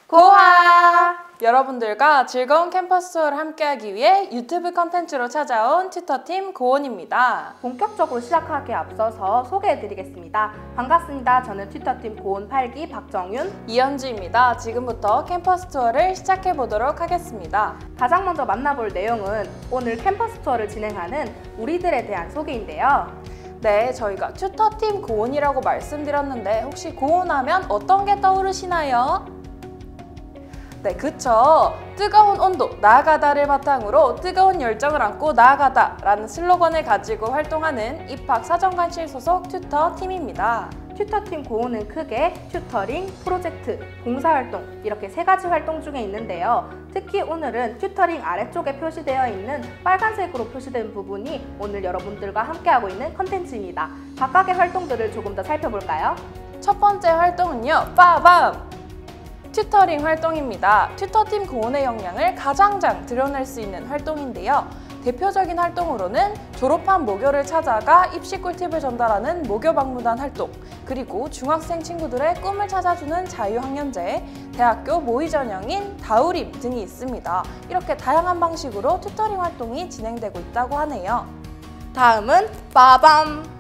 고하! 여러분들과 즐거운 캠퍼스 투어를 함께하기 위해 유튜브 컨텐츠로 찾아온 튜터팀 고온입니다. 본격적으로 시작하기에 앞서서 소개해드리겠습니다. 반갑습니다. 저는 튜터팀 고온 8기 박정윤, 이현주입니다. 지금부터 캠퍼스 투어를 시작해보도록 하겠습니다. 가장 먼저 만나볼 내용은 오늘 캠퍼스 투어를 진행하는 우리들에 대한 소개인데요. 네, 저희가 튜터팀 고온이라고 말씀드렸는데 혹시 고온하면 어떤 게 떠오르시나요? 네, 그쵸. 뜨거운 온도, 나아가다를 바탕으로 뜨거운 열정을 안고 나아가다 라는 슬로건을 가지고 활동하는 입학사정관실 소속 튜터팀입니다. 튜터팀 고온은 크게 튜터링, 프로젝트, 봉사활동 이렇게 세 가지 활동 중에 있는데요. 특히 오늘은 튜터링 아래쪽에 표시되어 있는 빨간색으로 표시된 부분이 오늘 여러분들과 함께하고 있는 컨텐츠입니다. 각각의 활동들을 조금 더 살펴볼까요? 첫 번째 활동은요, 빠밤! 튜터링 활동입니다. 튜터팀 고온의 역량을 가장 잘 드러낼 수 있는 활동인데요. 대표적인 활동으로는 졸업한 모교를 찾아가 입시 꿀팁을 전달하는 모교박물관 활동, 그리고 중학생 친구들의 꿈을 찾아주는 자유학년제, 대학교 모의 전형인 다우림 등이 있습니다. 이렇게 다양한 방식으로 튜터링 활동이 진행되고 있다고 하네요. 다음은 빠밤!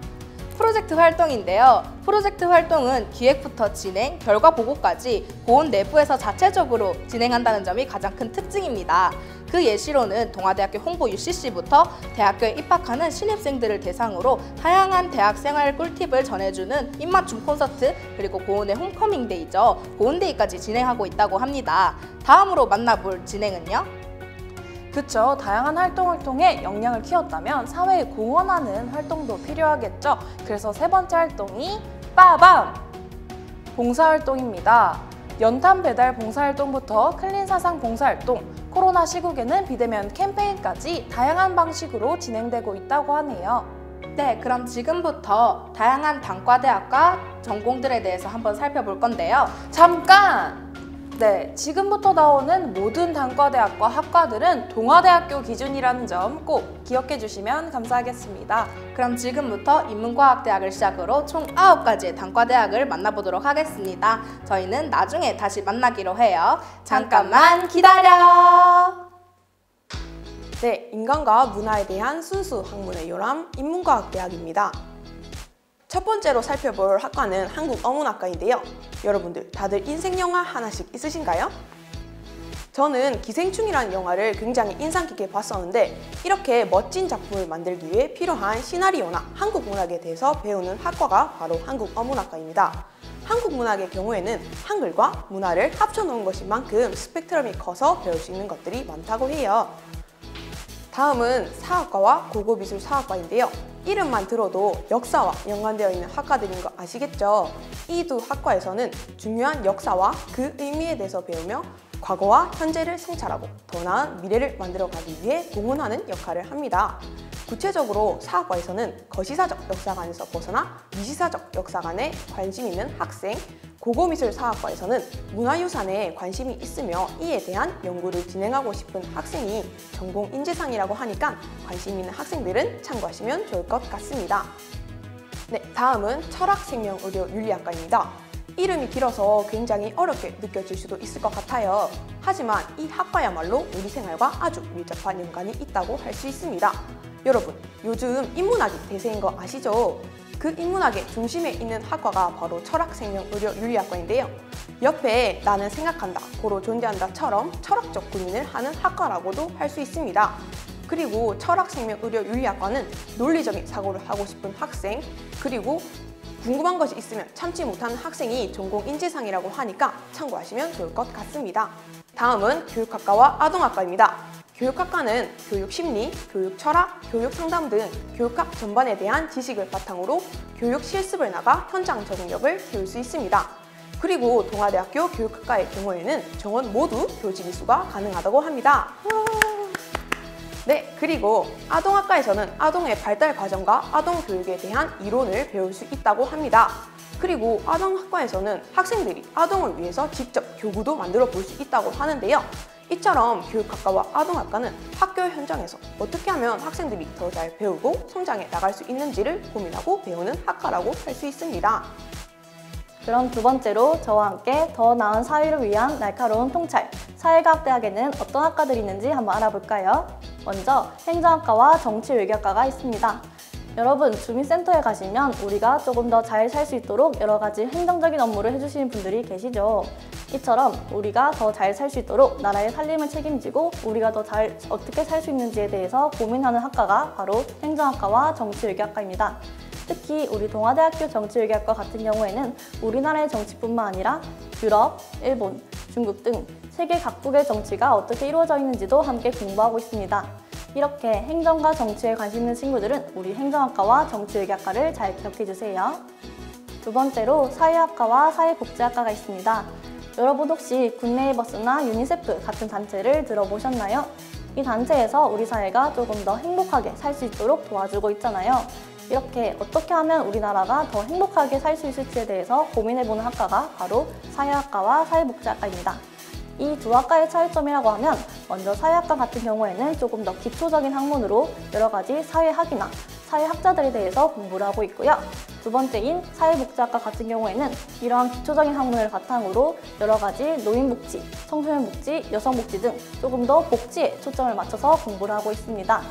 프로젝트 활동인데요. 프로젝트 활동은 기획부터 진행, 결과 보고까지 고온 내부에서 자체적으로 진행한다는 점이 가장 큰 특징입니다. 그 예시로는 동아대학교 홍보 UCC부터 대학교에 입학하는 신입생들을 대상으로 다양한 대학생활 꿀팁을 전해주는 입맞춤 콘서트, 그리고 고온의 홈커밍데이죠. 고온데이까지 진행하고 있다고 합니다. 다음으로 만나볼 진행은요? 그쵸. 다양한 활동을 통해 역량을 키웠다면 사회에 공헌하는 활동도 필요하겠죠. 그래서 세 번째 활동이 빠밤! 봉사활동입니다. 연탄 배달 봉사활동부터 클린사상 봉사활동, 코로나 시국에는 비대면 캠페인까지 다양한 방식으로 진행되고 있다고 하네요. 네, 그럼 지금부터 다양한 단과대학과 전공들에 대해서 한번 살펴볼 건데요. 잠깐! 네, 지금부터 나오는 모든 단과대학과 학과들은 동아대학교 기준이라는 점 꼭 기억해 주시면 감사하겠습니다. 그럼 지금부터 인문과학대학을 시작으로 총 9가지의 단과대학을 만나보도록 하겠습니다. 저희는 나중에 다시 만나기로 해요. 잠깐만 기다려! 네, 인간과 문화에 대한 순수 학문의 요람 인문과학대학입니다. 첫 번째로 살펴볼 학과는 한국어문학과인데요. 여러분들 다들 인생영화 하나씩 있으신가요? 저는 기생충이라는 영화를 굉장히 인상 깊게 봤었는데 이렇게 멋진 작품을 만들기 위해 필요한 시나리오나 한국 문학에 대해서 배우는 학과가 바로 한국어문학과입니다. 한국 문학의 경우에는 한글과 문화를 합쳐놓은 것인 만큼 스펙트럼이 커서 배울 수 있는 것들이 많다고 해요. 다음은 사학과와 고고미술사학과인데요. 이름만 들어도 역사와 연관되어 있는 학과들인 거 아시겠죠? 이 두 학과에서는 중요한 역사와 그 의미에 대해서 배우며 과거와 현재를 성찰하고 더 나은 미래를 만들어가기 위해 공헌하는 역할을 합니다. 구체적으로 사학과에서는 거시사적 역사관에서 벗어나 미시사적 역사관에 관심 있는 학생, 고고미술사학과에서는 문화유산에 관심이 있으며 이에 대한 연구를 진행하고 싶은 학생이 전공인재상이라고 하니까 관심 있는 학생들은 참고하시면 좋을 것 같습니다. 네, 다음은 철학생명의료윤리학과입니다. 이름이 길어서 굉장히 어렵게 느껴질 수도 있을 것 같아요. 하지만 이 학과야말로 우리 생활과 아주 밀접한 연관이 있다고 할 수 있습니다. 여러분, 요즘 인문학이 대세인 거 아시죠? 그 인문학의 중심에 있는 학과가 바로 철학생명의료윤리학과인데요. 옆에 나는 생각한다, 고로 존재한다처럼 철학적 고민을 하는 학과라고도 할 수 있습니다. 그리고 철학생명의료윤리학과는 논리적인 사고를 하고 싶은 학생, 그리고 궁금한 것이 있으면 참지 못하는 학생이 전공인재상이라고 하니까 참고하시면 좋을 것 같습니다. 다음은 교육학과와 아동학과입니다. 교육학과는 교육심리, 교육철학, 교육상담 등 교육학 전반에 대한 지식을 바탕으로 교육 실습을 나가 현장 적응력을 키울 수 있습니다. 그리고 동아대학교 교육학과의 경우에는 정원 모두 교직 이수가 가능하다고 합니다. 네, 그리고 아동학과에서는 아동의 발달 과정과 아동 교육에 대한 이론을 배울 수 있다고 합니다. 그리고 아동학과에서는 학생들이 아동을 위해서 직접 교구도 만들어 볼 수 있다고 하는데요. 이처럼 교육학과와 아동학과는 학교 현장에서 어떻게 하면 학생들이 더 잘 배우고 성장해 나갈 수 있는지를 고민하고 배우는 학과라고 할 수 있습니다. 그럼 두 번째로 저와 함께 더 나은 사회를 위한 날카로운 통찰, 사회과학대학에는 어떤 학과들이 있는지 한번 알아볼까요? 먼저 행정학과와 정치외교학과가 있습니다. 여러분, 주민센터에 가시면 우리가 조금 더 잘 살 수 있도록 여러 가지 행정적인 업무를 해주시는 분들이 계시죠. 이처럼 우리가 더 잘 살 수 있도록 나라의 살림을 책임지고 우리가 더 잘 어떻게 살 수 있는지에 대해서 고민하는 학과가 바로 행정학과와 정치외교학과입니다. 특히 우리 동아대학교 정치외교학과 같은 경우에는 우리나라의 정치뿐만 아니라 유럽, 일본, 중국 등 세계 각국의 정치가 어떻게 이루어져 있는지도 함께 공부하고 있습니다. 이렇게 행정과 정치에 관심 있는 친구들은 우리 행정학과와 정치외교학과를 잘 기억해주세요. 두 번째로 사회학과와 사회복지학과가 있습니다. 여러분 혹시 굿네이버스나 유니세프 같은 단체를 들어보셨나요? 이 단체에서 우리 사회가 조금 더 행복하게 살 수 있도록 도와주고 있잖아요. 이렇게 어떻게 하면 우리나라가 더 행복하게 살 수 있을지에 대해서 고민해보는 학과가 바로 사회학과와 사회복지학과입니다. 이 두 학과의 차이점이라고 하면 먼저 사회학과 같은 경우에는 조금 더 기초적인 학문으로 여러 가지 사회학이나 사회학자들에 대해서 공부를 하고 있고요. 두 번째인 사회복지학과 같은 경우에는 이러한 기초적인 학문을 바탕으로 여러 가지 노인복지, 청소년복지, 여성복지 등 조금 더 복지에 초점을 맞춰서 공부를 하고 있습니다.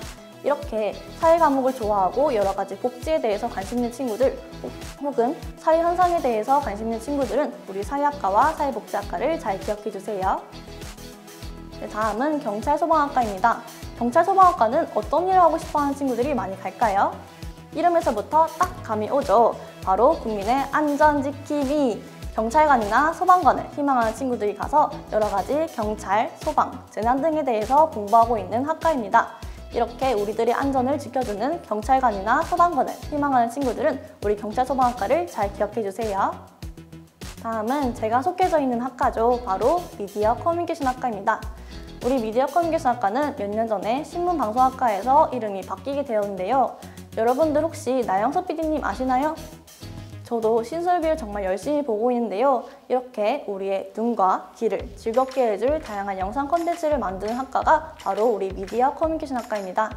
이렇게 사회 과목을 좋아하고 여러 가지 복지에 대해서 관심 있는 친구들 혹은 사회 현상에 대해서 관심 있는 친구들은 우리 사회학과와 사회복지학과를 잘 기억해 주세요. 네, 다음은 경찰소방학과입니다. 경찰소방학과는 어떤 일을 하고 싶어하는 친구들이 많이 갈까요? 이름에서부터 딱 감이 오죠. 바로 국민의 안전지킴이. 경찰관이나 소방관을 희망하는 친구들이 가서 여러 가지 경찰, 소방, 재난 등에 대해서 공부하고 있는 학과입니다. 이렇게 우리들의 안전을 지켜주는 경찰관이나 소방관을 희망하는 친구들은 우리 경찰소방학과를 잘 기억해주세요. 다음은 제가 속해져 있는 학과죠. 바로 미디어 커뮤니케이션 학과입니다. 우리 미디어 커뮤니케이션 학과는 몇 년 전에 신문방송학과에서 이름이 바뀌게 되었는데요. 여러분들 혹시 나영석 PD님 아시나요? 저도 신설비를 정말 열심히 보고 있는데요. 이렇게 우리의 눈과 귀를 즐겁게 해줄 다양한 영상 콘텐츠를 만드는 학과가 바로 우리 미디어 커뮤니케이션 학과입니다.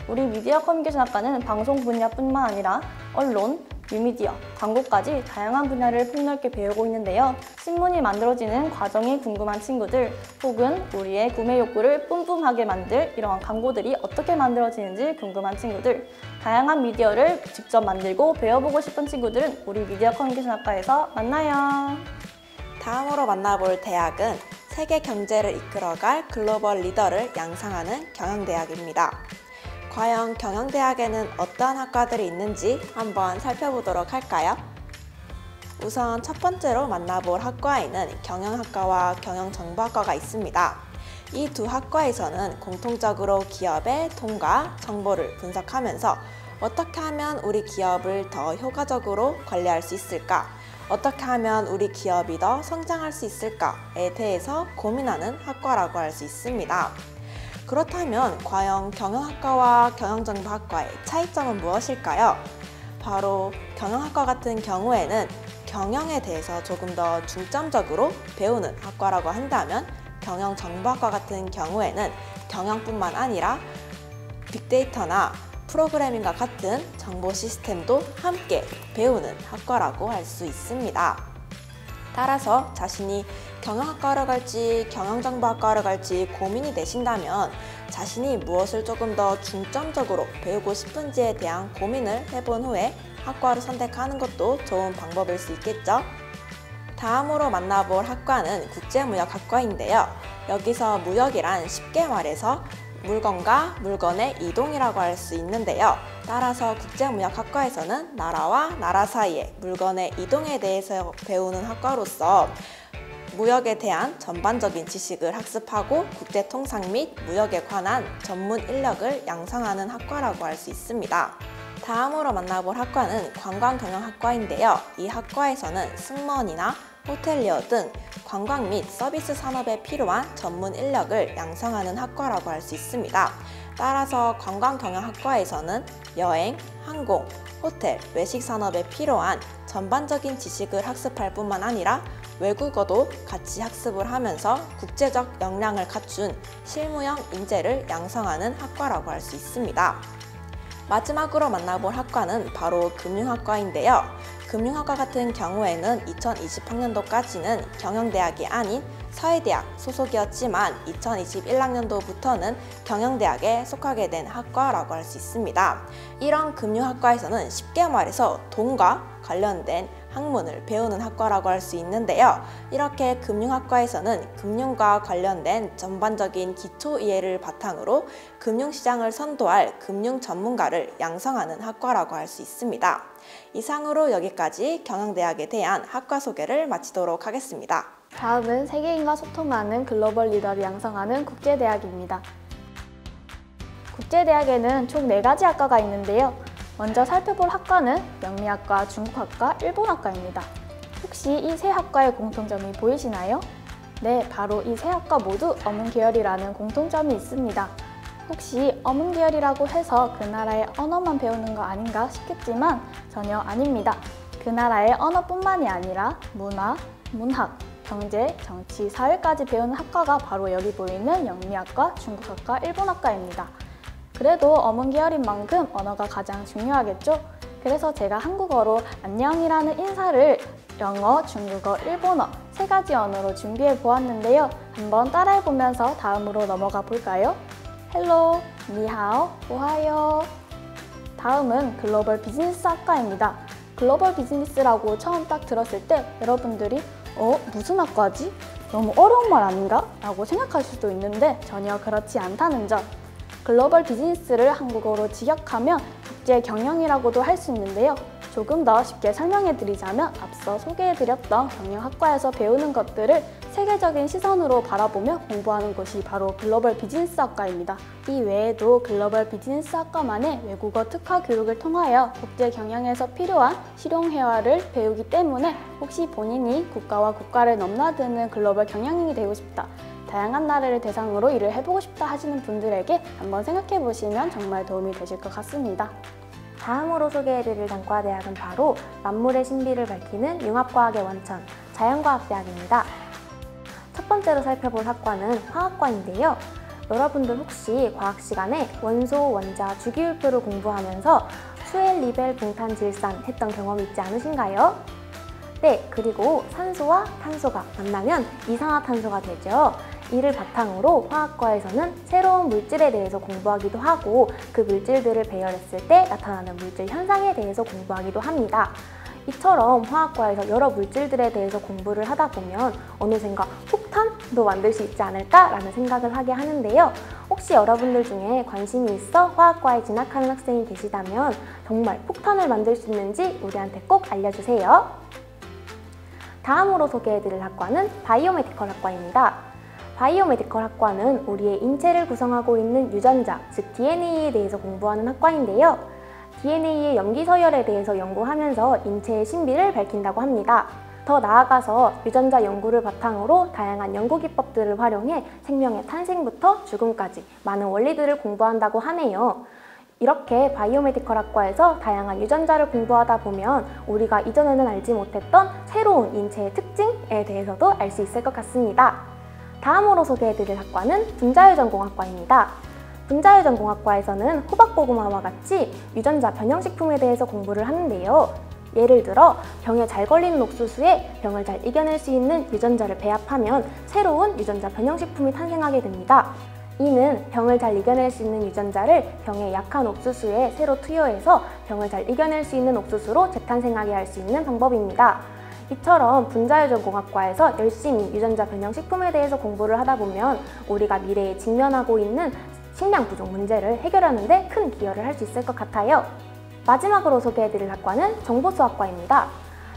우리 미디어 커뮤니케이션 학과는 방송 분야뿐만 아니라 언론, 뉴미디어, 광고까지 다양한 분야를 폭넓게 배우고 있는데요. 신문이 만들어지는 과정이 궁금한 친구들 혹은 우리의 구매 욕구를 뿜뿜하게 만들 이러한 광고들이 어떻게 만들어지는지 궁금한 친구들, 다양한 미디어를 직접 만들고 배워보고 싶은 친구들은 우리 미디어 커뮤니케이션 학과에서 만나요. 다음으로 만나볼 대학은 세계 경제를 이끌어갈 글로벌 리더를 양성하는 경영대학입니다. 과연 경영대학에는 어떠한 학과들이 있는지 한번 살펴보도록 할까요? 우선 첫 번째로 만나볼 학과에는 경영학과와 경영정보학과가 있습니다. 이 두 학과에서는 공통적으로 기업의 돈과 정보를 분석하면서 어떻게 하면 우리 기업을 더 효과적으로 관리할 수 있을까? 어떻게 하면 우리 기업이 더 성장할 수 있을까에 대해서 고민하는 학과라고 할 수 있습니다. 그렇다면 과연 경영학과와 경영정보학과의 차이점은 무엇일까요? 바로 경영학과 같은 경우에는 경영에 대해서 조금 더 중점적으로 배우는 학과라고 한다면 경영정보학과 같은 경우에는 경영뿐만 아니라 빅데이터나 프로그래밍과 같은 정보 시스템도 함께 배우는 학과라고 할 수 있습니다. 따라서 자신이 경영학과로 갈지 경영정보학과로 갈지 고민이 되신다면 자신이 무엇을 조금 더 중점적으로 배우고 싶은지에 대한 고민을 해본 후에 학과를 선택하는 것도 좋은 방법일 수 있겠죠? 다음으로 만나볼 학과는 국제무역학과인데요. 여기서 무역이란 쉽게 말해서 물건과 물건의 이동이라고 할 수 있는데요. 따라서 국제무역학과에서는 나라와 나라 사이의 물건의 이동에 대해서 배우는 학과로서 무역에 대한 전반적인 지식을 학습하고 국제통상 및 무역에 관한 전문 인력을 양성하는 학과라고 할 수 있습니다. 다음으로 만나볼 학과는 관광경영학과인데요. 이 학과에서는 승무원이나 호텔리어 등 관광 및 서비스 산업에 필요한 전문 인력을 양성하는 학과라고 할 수 있습니다. 따라서 관광경영학과에서는 여행, 항공, 호텔, 외식 산업에 필요한 전반적인 지식을 학습할 뿐만 아니라 외국어도 같이 학습을 하면서 국제적 역량을 갖춘 실무형 인재를 양성하는 학과라고 할 수 있습니다. 마지막으로 만나볼 학과는 바로 금융학과인데요. 금융학과 같은 경우에는 2020학년도까지는 경영대학이 아닌 사회대학 소속이었지만 2021학년도부터는 경영대학에 속하게 된 학과라고 할 수 있습니다. 이런 금융학과에서는 쉽게 말해서 돈과 관련된 학문을 배우는 학과라고 할 수 있는데요. 이렇게 금융학과에서는 금융과 관련된 전반적인 기초 이해를 바탕으로 금융시장을 선도할 금융 전문가를 양성하는 학과라고 할 수 있습니다. 이상으로 여기까지 경영대학에 대한 학과 소개를 마치도록 하겠습니다. 다음은 세계인과 소통하는 글로벌 리더를 양성하는 국제대학입니다. 국제대학에는 총 4가지 학과가 있는데요. 먼저 살펴볼 학과는 영미학과, 중국학과, 일본학과입니다. 혹시 이 세 학과의 공통점이 보이시나요? 네, 바로 이 세 학과 모두 어문 계열이라는 공통점이 있습니다. 혹시 어문 계열이라고 해서 그 나라의 언어만 배우는 거 아닌가 싶겠지만 전혀 아닙니다. 그 나라의 언어뿐만이 아니라 문화, 문학, 경제, 정치, 사회까지 배우는 학과가 바로 여기 보이는 영미학과, 중국학과, 일본학과입니다. 그래도 어문 계열인 만큼 언어가 가장 중요하겠죠? 그래서 제가 한국어로 안녕이라는 인사를 영어, 중국어, 일본어 3가지 언어로 준비해 보았는데요. 한번 따라해보면서 다음으로 넘어가 볼까요? 헬로, 니하오, 오하요. 다음은 글로벌 비즈니스 학과입니다. 글로벌 비즈니스라고 처음 딱 들었을 때 여러분들이 무슨 학과지? 너무 어려운 말 아닌가? 라고 생각하실 수도 있는데 전혀 그렇지 않다는 점. 글로벌 비즈니스를 한국어로 직역하면 국제 경영이라고도 할 수 있는데요. 조금 더 쉽게 설명해 드리자면 앞서 소개해드렸던 경영학과에서 배우는 것들을 세계적인 시선으로 바라보며 공부하는 것이 바로 글로벌 비즈니스 학과입니다. 이 외에도 글로벌 비즈니스 학과만의 외국어 특화 교육을 통하여 국제 경영에서 필요한 실용회화를 배우기 때문에 혹시 본인이 국가와 국가를 넘나드는 글로벌 경영인이 되고 싶다, 다양한 나라를 대상으로 일을 해보고 싶다 하시는 분들에게 한번 생각해 보시면 정말 도움이 되실 것 같습니다. 다음으로 소개해드릴 단과대학은 바로 만물의 신비를 밝히는 융합과학의 원천, 자연과학대학입니다. 첫 번째로 살펴볼 학과는 화학과인데요. 여러분들 혹시 과학 시간에 원소, 원자, 주기율표를 공부하면서 수엘, 리벨, 붕탄, 질산 했던 경험이 있지 않으신가요? 네, 그리고 산소와 탄소가 만나면 이산화탄소가 되죠. 이를 바탕으로 화학과에서는 새로운 물질에 대해서 공부하기도 하고 그 물질들을 배열했을 때 나타나는 물질 현상에 대해서 공부하기도 합니다. 이처럼 화학과에서 여러 물질들에 대해서 공부를 하다 보면 어느샌가 폭탄도 만들 수 있지 않을까라는 생각을 하게 하는데요. 혹시 여러분들 중에 관심이 있어 화학과에 진학하는 학생이 계시다면 정말 폭탄을 만들 수 있는지 우리한테 꼭 알려주세요. 다음으로 소개해드릴 학과는 바이오메디컬 학과입니다. 바이오메디컬 학과는 우리의 인체를 구성하고 있는 유전자, 즉 DNA에 대해서 공부하는 학과인데요. DNA의 염기 서열에 대해서 연구하면서 인체의 신비를 밝힌다고 합니다. 더 나아가서 유전자 연구를 바탕으로 다양한 연구 기법들을 활용해 생명의 탄생부터 죽음까지 많은 원리들을 공부한다고 하네요. 이렇게 바이오메디컬 학과에서 다양한 유전자를 공부하다 보면 우리가 이전에는 알지 못했던 새로운 인체의 특징에 대해서도 알 수 있을 것 같습니다. 다음으로 소개해드릴 학과는 분자유전공학과입니다. 분자유전공학과에서는 호박고구마와 같이 유전자 변형식품에 대해서 공부를 하는데요. 예를 들어 병에 잘 걸리는 옥수수에 병을 잘 이겨낼 수 있는 유전자를 배합하면 새로운 유전자 변형식품이 탄생하게 됩니다. 이는 병을 잘 이겨낼 수 있는 유전자를 병에 약한 옥수수에 새로 투여해서 병을 잘 이겨낼 수 있는 옥수수로 재탄생하게 할 수 있는 방법입니다. 이처럼 분자유전공학과에서 열심히 유전자 변형식품에 대해서 공부를 하다 보면 우리가 미래에 직면하고 있는 식량 부족 문제를 해결하는 데 큰 기여를 할 수 있을 것 같아요. 마지막으로 소개해드릴 학과는 정보수학과입니다.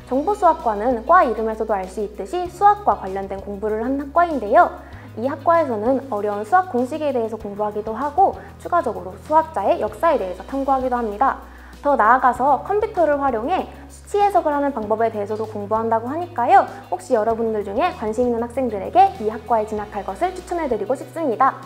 정보수학과는 과 이름에서도 알 수 있듯이 수학과 관련된 공부를 하는 학과인데요. 이 학과에서는 어려운 수학 공식에 대해서 공부하기도 하고 추가적으로 수학자의 역사에 대해서 탐구하기도 합니다. 더 나아가서 컴퓨터를 활용해 수치 해석을 하는 방법에 대해서도 공부한다고 하니까요. 혹시 여러분들 중에 관심 있는 학생들에게 이 학과에 진학할 것을 추천해드리고 싶습니다.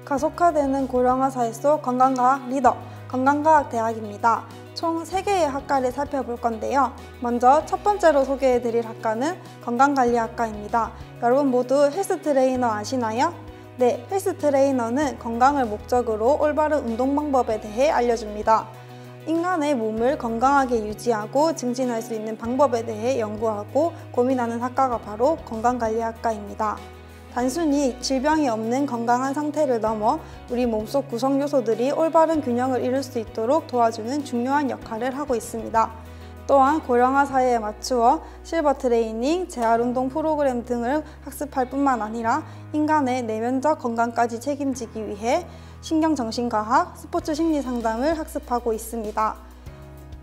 가속화되는 고령화 사회 속 건강과학 리더, 건강과학대학입니다. 총 3개의 학과를 살펴볼 건데요. 먼저 첫 번째로 소개해드릴 학과는 건강관리학과입니다. 여러분 모두 헬스 트레이너 아시나요? 네, 헬스 트레이너는 건강을 목적으로 올바른 운동 방법에 대해 알려줍니다. 인간의 몸을 건강하게 유지하고 증진할 수 있는 방법에 대해 연구하고 고민하는 학과가 바로 건강관리학과입니다. 단순히 질병이 없는 건강한 상태를 넘어 우리 몸속 구성 요소들이 올바른 균형을 이룰 수 있도록 도와주는 중요한 역할을 하고 있습니다. 또한 고령화 사회에 맞추어 실버 트레이닝, 재활운동 프로그램 등을 학습할 뿐만 아니라 인간의 내면적 건강까지 책임지기 위해 신경정신과학, 스포츠 심리 상담을 학습하고 있습니다.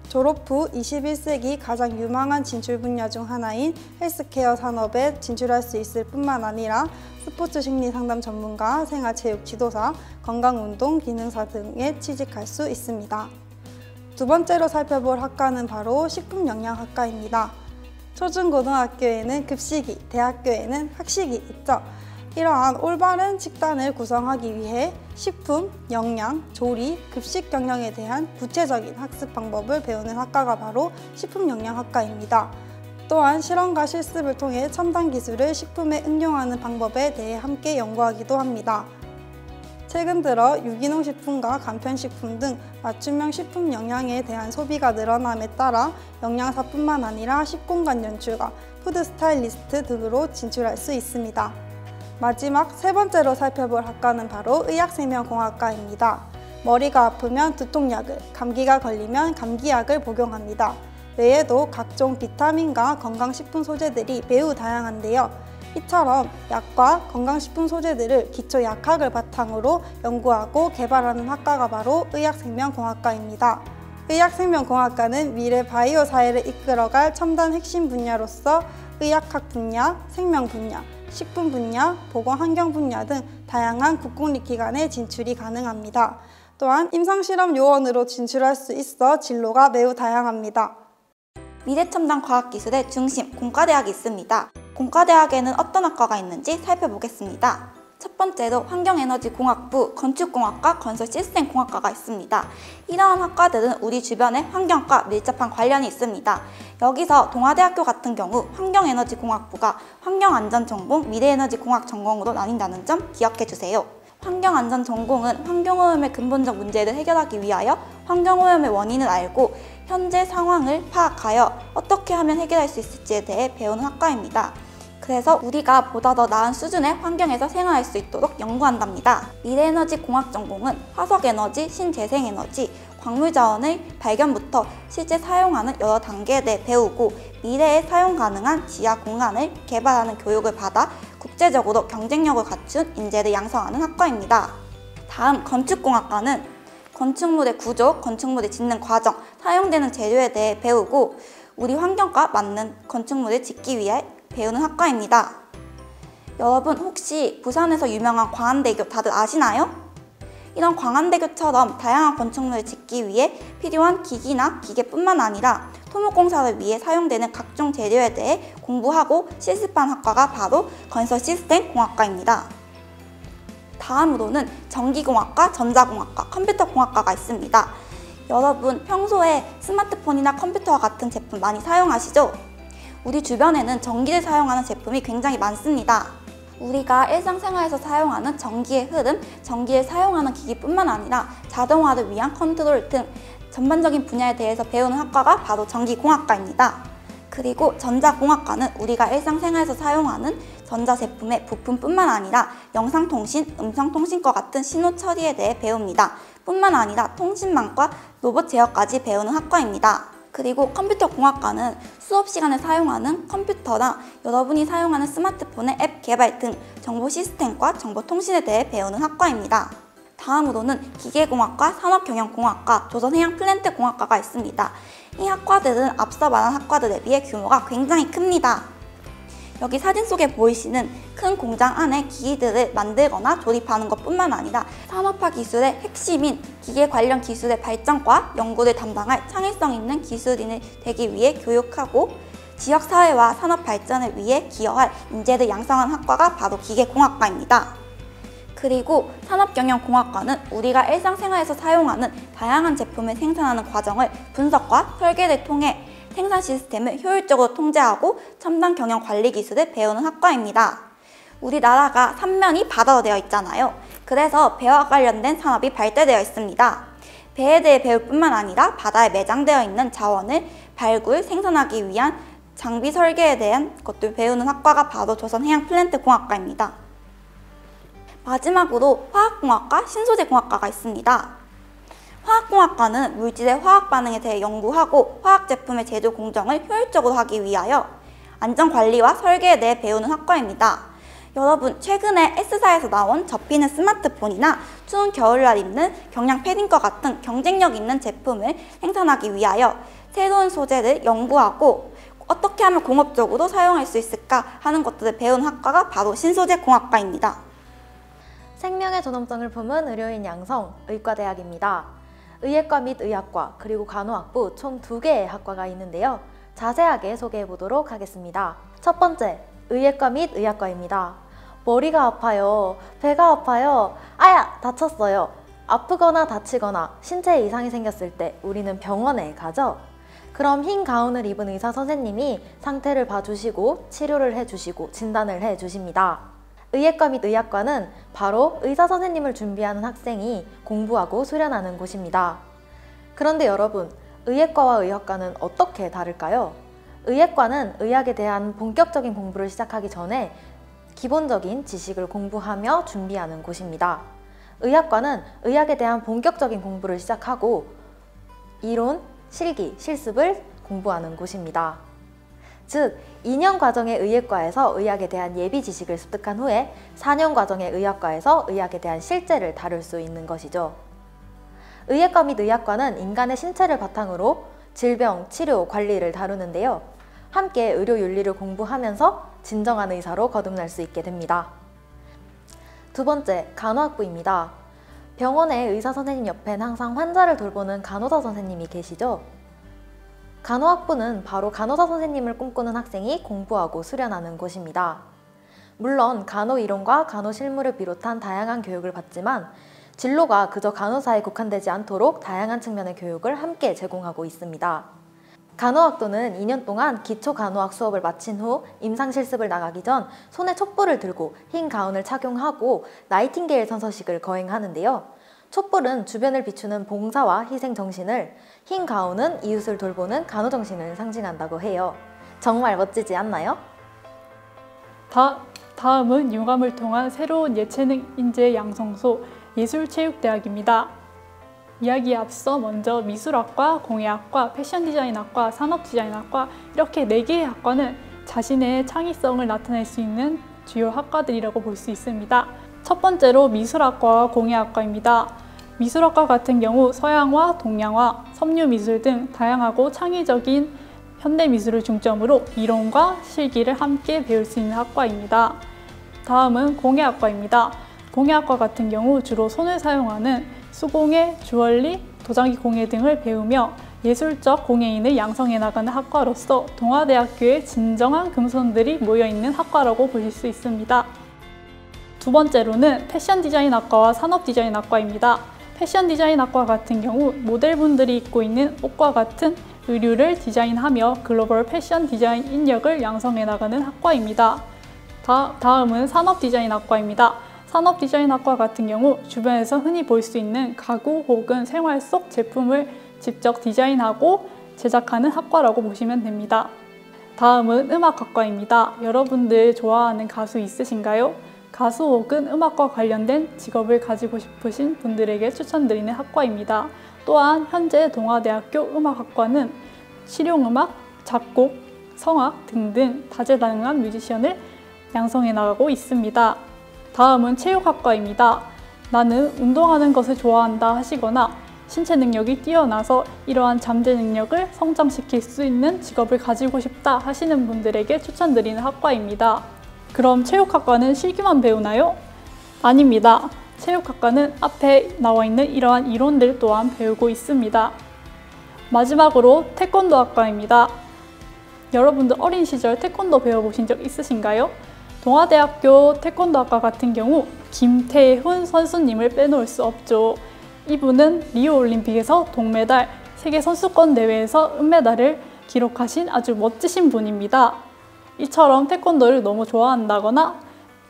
졸업 후 21세기 가장 유망한 진출 분야 중 하나인 헬스케어 산업에 진출할 수 있을 뿐만 아니라 스포츠 심리 상담 전문가, 생활체육 지도사, 건강운동 기능사 등에 취직할 수 있습니다. 두 번째로 살펴볼 학과는 바로 식품영양학과입니다. 초중고등학교에는 급식이, 대학교에는 학식이 있죠. 이러한 올바른 식단을 구성하기 위해 식품, 영양, 조리, 급식 경영에 대한 구체적인 학습 방법을 배우는 학과가 바로 식품영양학과입니다. 또한 실험과 실습을 통해 첨단 기술을 식품에 응용하는 방법에 대해 함께 연구하기도 합니다. 최근 들어 유기농 식품과 간편식품 등 맞춤형 식품 영양에 대한 소비가 늘어남에 따라 영양사뿐만 아니라 식공간 연출가, 푸드 스타일리스트 등으로 진출할 수 있습니다. 마지막 세 번째로 살펴볼 학과는 바로 의학생명공학과입니다. 머리가 아프면 두통약을, 감기가 걸리면 감기약을 복용합니다. 외에도 각종 비타민과 건강식품 소재들이 매우 다양한데요. 이처럼 약과 건강식품 소재들을 기초약학을 바탕으로 연구하고 개발하는 학과가 바로 의학생명공학과입니다. 의학생명공학과는 미래 바이오 사회를 이끌어갈 첨단 핵심 분야로서 의학학 분야, 생명 분야, 식품 분야, 보건환경 분야 등 다양한 국공립기관에 진출이 가능합니다. 또한 임상실험 요원으로 진출할 수 있어 진로가 매우 다양합니다. 미래첨단 과학기술의 중심, 공과대학이 있습니다. 공과대학에는 어떤 학과가 있는지 살펴보겠습니다. 첫 번째로 환경에너지공학부, 건축공학과, 건설시스템공학과가 있습니다. 이러한 학과들은 우리 주변의 환경과 밀접한 관련이 있습니다. 여기서 동아대학교 같은 경우 환경에너지공학부가 환경안전전공, 미래에너지공학 전공으로 나뉜다는 점 기억해주세요. 환경안전 전공은 환경오염의 근본적 문제를 해결하기 위하여 환경오염의 원인을 알고 현재 상황을 파악하여 어떻게 하면 해결할 수 있을지에 대해 배우는 학과입니다. 그래서 우리가 보다 더 나은 수준의 환경에서 생활할 수 있도록 연구한답니다. 미래에너지공학 전공은 화석에너지, 신재생에너지, 광물자원의 발견부터 실제 사용하는 여러 단계에 대해 배우고 미래에 사용 가능한 지하 공간을 개발하는 교육을 받아 국제적으로 경쟁력을 갖춘 인재를 양성하는 학과입니다. 다음 건축공학과는 건축물의 구조, 건축물을 짓는 과정, 사용되는 재료에 대해 배우고 우리 환경과 맞는 건축물을 짓기 위해 배우는 학과입니다. 여러분 혹시 부산에서 유명한 광안대교 다들 아시나요? 이런 광안대교처럼 다양한 건축물을 짓기 위해 필요한 기기나 기계뿐만 아니라 토목공사를 위해 사용되는 각종 재료에 대해 공부하고 실습한 학과가 바로 건설시스템공학과입니다. 다음으로는 전기공학과, 전자공학과, 컴퓨터공학과가 있습니다. 여러분 평소에 스마트폰이나 컴퓨터와 같은 제품 많이 사용하시죠? 우리 주변에는 전기를 사용하는 제품이 굉장히 많습니다. 우리가 일상생활에서 사용하는 전기의 흐름, 전기를 사용하는 기기뿐만 아니라 자동화를 위한 컨트롤 등 전반적인 분야에 대해서 배우는 학과가 바로 전기공학과입니다. 그리고 전자공학과는 우리가 일상생활에서 사용하는 전자제품의 부품뿐만 아니라 영상통신, 음성통신과 같은 신호 처리에 대해 배웁니다. 뿐만 아니라 통신망과 로봇 제어까지 배우는 학과입니다. 그리고 컴퓨터공학과는 수업 시간에 사용하는 컴퓨터나 여러분이 사용하는 스마트폰의 앱 개발 등 정보 시스템과 정보통신에 대해 배우는 학과입니다. 다음으로는 기계공학과, 산업경영공학과, 조선해양플랜트공학과가 있습니다. 이 학과들은 앞서 말한 학과들에 비해 규모가 굉장히 큽니다. 여기 사진 속에 보이시는 큰 공장 안에 기기들을 만들거나 조립하는 것뿐만 아니라 산업화 기술의 핵심인 기계 관련 기술의 발전과 연구를 담당할 창의성 있는 기술인이 되기 위해 교육하고 지역사회와 산업 발전을 위해 기여할 인재를 양성한 학과가 바로 기계공학과입니다. 그리고 산업경영공학과는 우리가 일상생활에서 사용하는 다양한 제품을 생산하는 과정을 분석과 설계를 통해 생산 시스템을 효율적으로 통제하고 첨단 경영 관리 기술을 배우는 학과입니다. 우리나라가 삼면이 바다로 되어 있잖아요. 그래서 배와 관련된 산업이 발달되어 있습니다. 배에 대해 배울 뿐만 아니라 바다에 매장되어 있는 자원을 발굴, 생산하기 위한 장비 설계에 대한 것도 배우는 학과가 바로 조선해양플랜트공학과입니다. 마지막으로 화학공학과, 신소재공학과가 있습니다. 화학공학과는 물질의 화학 반응에 대해 연구하고 화학 제품의 제조 공정을 효율적으로 하기 위하여 안전관리와 설계에 대해 배우는 학과입니다. 여러분, 최근에 S사에서 나온 접히는 스마트폰이나 추운 겨울날 입는 경량 패딩과 같은 경쟁력 있는 제품을 생산하기 위하여 새로운 소재를 연구하고 어떻게 하면 공업적으로 사용할 수 있을까 하는 것들을 배우는 학과가 바로 신소재공학과입니다. 생명의 존엄성을 품은 의료인 양성, 의과대학입니다. 의예과 및 의학과, 그리고 간호학부 총 2개의 학과가 있는데요. 자세하게 소개해 보도록 하겠습니다. 첫 번째, 의예과 및 의학과입니다. 머리가 아파요, 배가 아파요, 아야! 다쳤어요. 아프거나 다치거나 신체에 이상이 생겼을 때 우리는 병원에 가죠. 그럼 흰 가운을 입은 의사 선생님이 상태를 봐주시고 치료를 해주시고 진단을 해주십니다. 의예과 및 의학과는 바로 의사 선생님을 준비하는 학생이 공부하고 수련하는 곳입니다. 그런데 여러분, 의예과와 의학과는 어떻게 다를까요? 의예과는 의학에 대한 본격적인 공부를 시작하기 전에 기본적인 지식을 공부하며 준비하는 곳입니다. 의학과는 의학에 대한 본격적인 공부를 시작하고 이론, 실기, 실습을 공부하는 곳입니다. 즉, 2년 과정의 의예과에서 의학에 대한 예비 지식을 습득한 후에 4년 과정의 의학과에서 의학에 대한 실제를 다룰 수 있는 것이죠. 의예과 및 의학과는 인간의 신체를 바탕으로 질병, 치료, 관리를 다루는데요. 함께 의료 윤리를 공부하면서 진정한 의사로 거듭날 수 있게 됩니다. 두 번째, 간호학부입니다. 병원의 의사 선생님 옆엔 항상 환자를 돌보는 간호사 선생님이 계시죠? 간호학부는 바로 간호사 선생님을 꿈꾸는 학생이 공부하고 수련하는 곳입니다. 물론 간호 이론과 간호 실무를 비롯한 다양한 교육을 받지만 진로가 그저 간호사에 국한되지 않도록 다양한 측면의 교육을 함께 제공하고 있습니다. 간호학도는 2년 동안 기초 간호학 수업을 마친 후 임상실습을 나가기 전 손에 촛불을 들고 흰 가운을 착용하고 나이팅게일 선서식을 거행하는데요. 촛불은 주변을 비추는 봉사와 희생 정신을, 흰 가운은 이웃을 돌보는 간호 정신을 상징한다고 해요. 정말 멋지지 않나요? 다음은 융합을 통한 새로운 예체능 인재 양성소 예술체육대학입니다. 이야기에 앞서 먼저 미술학과, 공예학과, 패션디자인학과, 산업디자인학과 이렇게 4개의 학과는 자신의 창의성을 나타낼 수 있는 주요 학과들이라고 볼 수 있습니다. 첫 번째로 미술학과와 공예학과입니다. 미술학과 같은 경우 서양화, 동양화, 섬유미술 등 다양하고 창의적인 현대미술을 중점으로 이론과 실기를 함께 배울 수 있는 학과입니다. 다음은 공예학과입니다. 공예학과 같은 경우 주로 손을 사용하는 수공예, 주얼리, 도자기 공예 등을 배우며 예술적 공예인을 양성해 나가는 학과로서 동아대학교에 진정한 금손들이 모여있는 학과라고 보실 수 있습니다. 두 번째로는 패션디자인학과와 산업디자인학과입니다. 패션디자인학과 같은 경우 모델분들이 입고 있는 옷과 같은 의류를 디자인하며 글로벌 패션 디자인 인력을 양성해 나가는 학과입니다. 다음은 산업디자인학과입니다. 산업디자인학과 같은 경우 주변에서 흔히 볼 수 있는 가구 혹은 생활 속 제품을 직접 디자인하고 제작하는 학과라고 보시면 됩니다. 다음은 음악학과입니다. 여러분들 좋아하는 가수 있으신가요? 가수 혹은 음악과 관련된 직업을 가지고 싶으신 분들에게 추천드리는 학과입니다. 또한 현재 동아대학교 음악학과는 실용음악, 작곡, 성악 등등 다재다능한 뮤지션을 양성해 나가고 있습니다. 다음은 체육학과입니다. 나는 운동하는 것을 좋아한다 하시거나 신체 능력이 뛰어나서 이러한 잠재 능력을 성장시킬 수 있는 직업을 가지고 싶다 하시는 분들에게 추천드리는 학과입니다. 그럼 체육학과는 실기만 배우나요? 아닙니다. 체육학과는 앞에 나와 있는 이러한 이론들 또한 배우고 있습니다. 마지막으로 태권도학과입니다. 여러분들 어린 시절 태권도 배워보신 적 있으신가요? 동아대학교 태권도학과 같은 경우 김태훈 선수님을 빼놓을 수 없죠. 이분은 리우올림픽에서 동메달, 세계선수권 대회에서 은메달을 기록하신 아주 멋지신 분입니다. 이처럼 태권도를 너무 좋아한다거나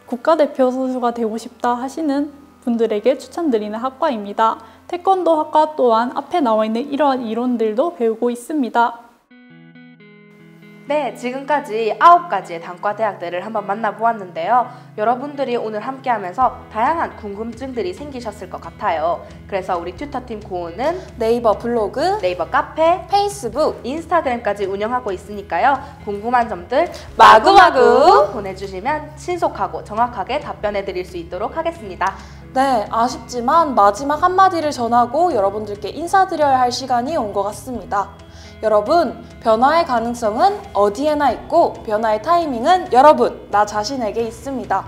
국가대표 선수가 되고 싶다 하시는 분들에게 추천드리는 학과입니다. 태권도 학과 또한 앞에 나와 있는 이러한 이론들도 배우고 있습니다. 네, 지금까지 9가지의 단과대학들을 한번 만나보았는데요. 여러분들이 오늘 함께하면서 다양한 궁금증들이 생기셨을 것 같아요. 그래서 우리 튜터팀 고은은 네이버 블로그, 네이버 카페, 페이스북, 인스타그램까지 운영하고 있으니까요. 궁금한 점들 마구마구 보내주시면 신속하고 정확하게 답변해 드릴 수 있도록 하겠습니다. 네, 아쉽지만 마지막 한마디를 전하고 여러분들께 인사드려야 할 시간이 온 것 같습니다. 여러분, 변화의 가능성은 어디에나 있고 변화의 타이밍은 여러분, 나 자신에게 있습니다.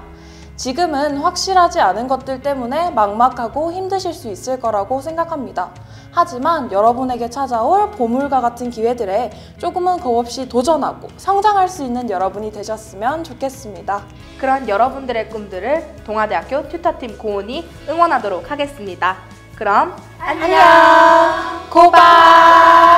지금은 확실하지 않은 것들 때문에 막막하고 힘드실 수 있을 거라고 생각합니다. 하지만 여러분에게 찾아올 보물과 같은 기회들에 조금은 겁없이 도전하고 성장할 수 있는 여러분이 되셨으면 좋겠습니다. 그런 여러분들의 꿈들을 동아대학교 튜터팀 고은이 응원하도록 하겠습니다. 그럼 안녕! 고발!